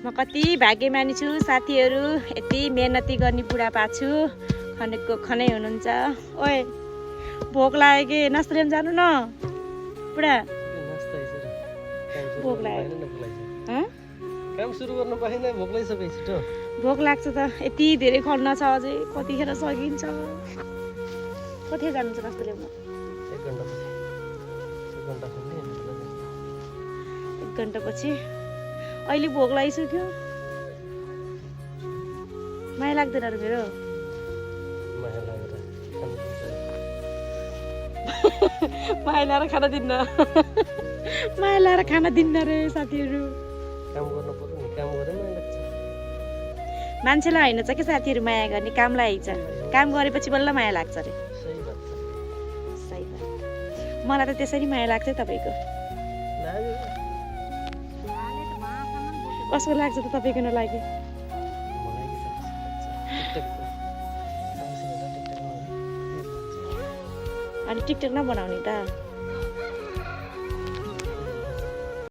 म कति भाग्यमानी छु साथीहरू, यति मेहनती गर्ने बुढा पाछु, खनेको खनै हुनुहुन्छ। ओए भोक लाग्यो कि नास्ता लिन जानु न बुढा? भोक लाग्यो। काम सुरु गर्नु पाएन, भोक लागिसक्यो छिटो। भोक लाग्छ त, यति धेरै खन्न छ अझै, कतिखेर सकिन्छ? कतिखेर जानुहुन्छ नास्ता ल्याउनु? 1 घन्टापछि। अहिले भोक लागिसक्यो, माया लाग्दैन र मेरो? माया लाएर खाना दिन्न। माया लाएर खाना दिन्न रे साथीहरू। काम गर्नु पर्यो नि, काम गरे माया लाग्छ। मान्छेलाई होइन छ कि साथीहरू माया गर्ने, कामलाई छ। काम गरेपछि बल्ल माया लाग्छ रे। सही बात छ। सही बात। मलाई त त्यसरी माया लाग्छ तपाईँको। कसको लाग्छ त तपाईँको नलागे? अनि टिकटक नबनाउने त?